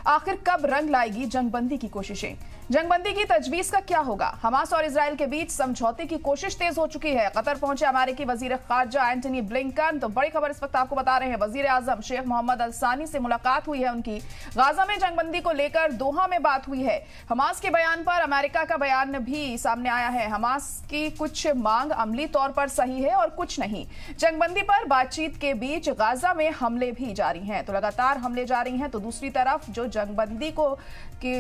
आखिर कब रंग लाएगी जंगबंदी की कोशिशें? जंगबंदी की तजवीज का क्या होगा? हमास और इजराइल के बीच समझौते की कोशिश तेज हो चुकी है। कतर पहुंचे अमेरिकी वजीर खारजा एंटनी ब्लिंकन। तो बड़ी खबर इस वक्त आपको बता रहे हैं, वजीर आजम शेख मोहम्मद अल सानी से मुलाकात हुई है उनकी। गाजा में जंगबंदी को लेकर दोहा में बात हुई है। हमास के बयान पर अमेरिका का बयान भी सामने आया है। हमास की कुछ मांग अमली तौर पर सही है और कुछ नहीं। जंगबंदी पर बातचीत के बीच गाजा में हमले भी जारी हैं। तो लगातार हमले जारी हैं, तो दूसरी तरफ जो जंगबंदी को की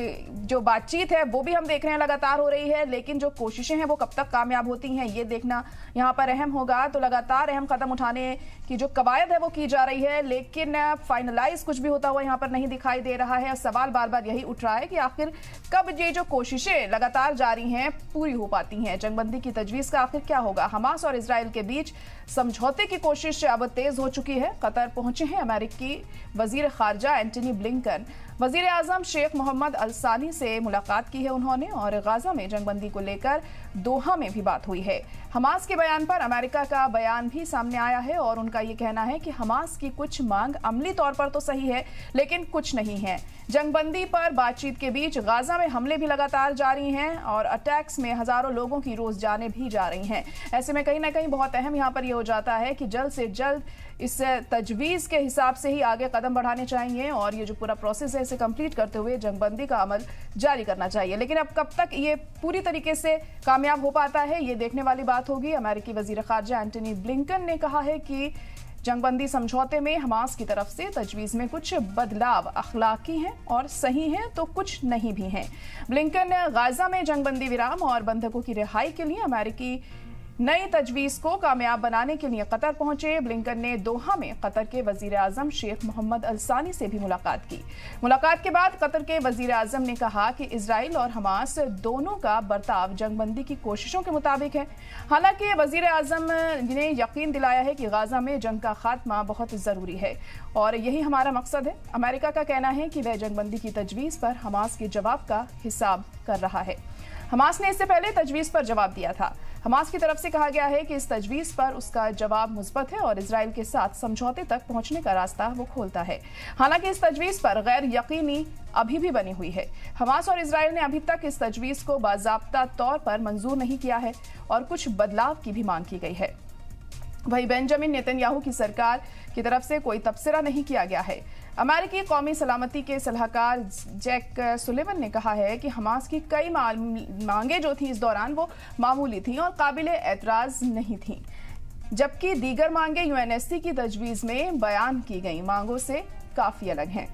जो बातचीत है वो भी हम देख रहे हैं लगातार हो रही है, लेकिन जो कोशिशें हैं वो कब तक कामयाब होती हैं ये देखना यहाँ पर अहम होगा। तो लगातार अहम कदम उठाने की जो कवायद है वो की जा रही है, लेकिन फाइनलाइज कुछ भी होता हुआ यहाँ पर नहीं दिखाई दे रहा है। सवाल बार बार यही उठ रहा है कि आखिर कब ये जो कोशिशें लगातार जारी हैं पूरी हो पाती हैं। जंगबंदी की तजवीज का आखिर क्या होगा? हमास और इजराइल के बीच समझौते की कोशिश अब तेज हो चुकी है। कतर पहुंचे हैं अमेरिकी वजीर खारजा एंटनी ब्लिंकन। वजीर आजम शेख मोहम्मद अल सानी से मुलाकात की है उन्होंने, और गाजा में जंगबंदी को लेकर दोहा में भी बात हुई है। हमास के बयान पर अमेरिका का बयान भी सामने आया है और उनका ये कहना है कि हमास की कुछ मांग अमली तौर पर तो सही है लेकिन कुछ नहीं है। जंगबंदी पर बातचीत के बीच गाजा में हमले भी लगातार जारी हैं और अटैक्स में हजारों लोगों की रोज जानें भी जा रही हैं। ऐसे में कहीं ना कहीं बहुत अहम यहाँ पर यह हो जाता है कि जल्द से जल्द इस तजवीज के हिसाब से ही आगे कदम बढ़ाने चाहिए और ये जो पूरा प्रोसेस है इसे कंप्लीट करते हुए जंगबंदी का अमल जारी करना चाहिए। लेकिन अब कब तक ये पूरी तरीके से कामयाब हो पाता है ये देखने वाली बात होगी। अमेरिकी वजीर खारजा एंटनी ब्लिंकन ने कहा है कि जंगबंदी समझौते में हमास की तरफ से तजवीज में कुछ बदलाव अखलाकी हैं और सही हैं तो कुछ नहीं भी हैं। ब्लिंकन ने गाजा में जंगबंदी विराम और बंधकों की रिहाई के लिए अमेरिकी नई तजवीज को कामयाब बनाने के लिए कतर पहुंचे। ब्लिंकन ने दोहा में कतर के वजीर आजम शेख मोहम्मद अल सानी से भी मुलाकात की। मुलाकात के बाद कतर के वजीर आजम ने कहा कि इजराइल और हमास दोनों का बर्ताव जंगबंदी की कोशिशों के मुताबिक है। हालांकि वजीर आजम ने यकीन दिलाया है कि गाजा में जंग का खात्मा बहुत जरूरी है और यही हमारा मकसद है। अमेरिका का कहना है कि वह जंगबंदी की तजवीज पर हमास के जवाब का हिसाब कर रहा है। हमास ने इससे पहले तजवीज पर जवाब दिया था। हमास की तरफ से कहा गया है कि इस तजवीज पर उसका जवाब मुस्बत है और इजराइल के साथ समझौते तक पहुंचने का रास्ता वो खोलता है। हालांकि इस तजवीज पर गैर यकीनी अभी भी बनी हुई है। हमास और इजराइल ने अभी तक इस तजवीज को बाज़ाब्ता तौर पर मंजूर नहीं किया है और कुछ बदलाव की भी मांग की गई है। वहीं बेंजामिन नेतन्याहू की सरकार की तरफ से कोई तबसरा नहीं किया गया है। अमेरिकी कौमी सलामती के सलाहकार जैक सुलिवन ने कहा है कि हमास की कई मांगे जो थी इस दौरान वो मामूली थी और काबिल एतराज नहीं थी, जबकि दीगर मांगे यूएनएससी की तजवीज में बयान की गई मांगों से काफी अलग हैं।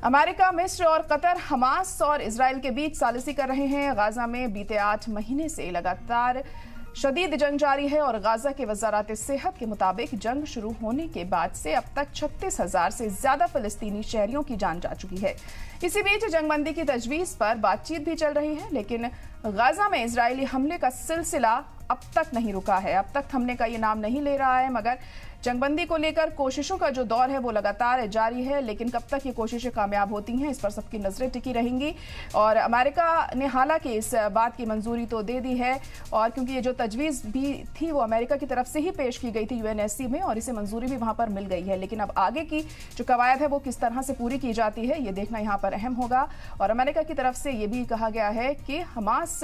अमेरिका, मिस्र और कतर हमास और इजराइल के बीच सालिसी कर रहे हैं। गाजा में बीते 8 महीने से लगातार शदीद जंग जारी है और गाजा के वजारत सेहत के मुताबिक जंग शुरू होने के बाद से अब तक 36,000 से ज्यादा फलस्तीनी शहरियों की जान जा चुकी है। इसी बीच जंगबंदी की तजवीज पर बातचीत भी चल रही है, लेकिन गाजा में इजरायली हमले का सिलसिला अब तक नहीं रुका है। अब तक थमने का ये नाम नहीं ले रहा है, मगर जंगबंदी को लेकर कोशिशों का जो दौर है वो लगातार जारी है। लेकिन कब तक ये कोशिशें कामयाब होती हैं इस पर सबकी नजरें टिकी रहेंगी। और अमेरिका ने हालांकि इस बात की मंजूरी तो दे दी है, और क्योंकि ये जो तजवीज भी थी वो अमेरिका की तरफ से ही पेश की गई थी यूएनएससी में, और इसे मंजूरी भी वहां पर मिल गई है। लेकिन अब आगे की जो कवायद है वो किस तरह से पूरी की जाती है ये देखना यहाँ पर अहम होगा। और अमेरिका की तरफ से ये भी कहा गया है कि हमास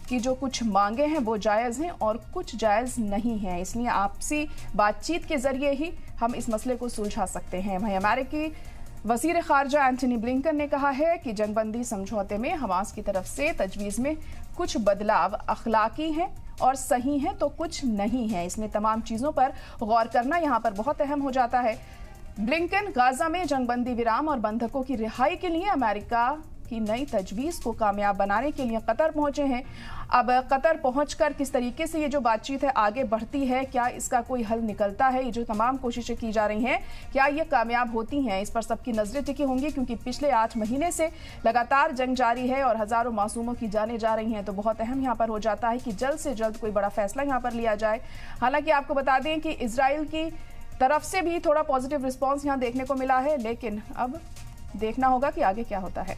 की जो कुछ मांगे हैं वो जायज़ हैं और कुछ जायज़ नहीं हैं, इसलिए आपसी बातचीत के जरिए ही हम इस मसले को सुलझा सकते हैं। वहीं अमेरिकी वज़ीर ख़ारजा एंटनी ब्लिंकन ने कहा है कि जंगबंदी समझौते में हमास की तरफ से तजवीज़ में कुछ बदलाव अखलाकी हैं और सही हैं तो कुछ नहीं है। इसमें तमाम चीज़ों पर गौर करना यहाँ पर बहुत अहम हो जाता है। ब्लिंकन गाजा में जंगबंदी विराम और बंधकों की रिहाई के लिए अमेरिका की नई तजवीज को कामयाब बनाने के लिए कतर पहुंचे हैं। अब कतर पहुंचकर किस तरीके से ये जो बातचीत है आगे बढ़ती है, क्या इसका कोई हल निकलता है, ये जो तमाम कोशिशें की जा रही हैं क्या ये कामयाब होती हैं, इस पर सबकी नजरें टिकी होंगी। क्योंकि पिछले 8 महीने से लगातार जंग जारी है और हजारों मासूमों की जानें जा रही हैं, तो बहुत अहम यहाँ पर हो जाता है कि जल्द से जल्द कोई बड़ा फैसला यहाँ पर लिया जाए। हालांकि आपको बता दें कि इजराइल की तरफ से भी थोड़ा पॉजिटिव रिस्पॉन्स यहाँ देखने को मिला है, लेकिन अब देखना होगा कि आगे क्या होता है।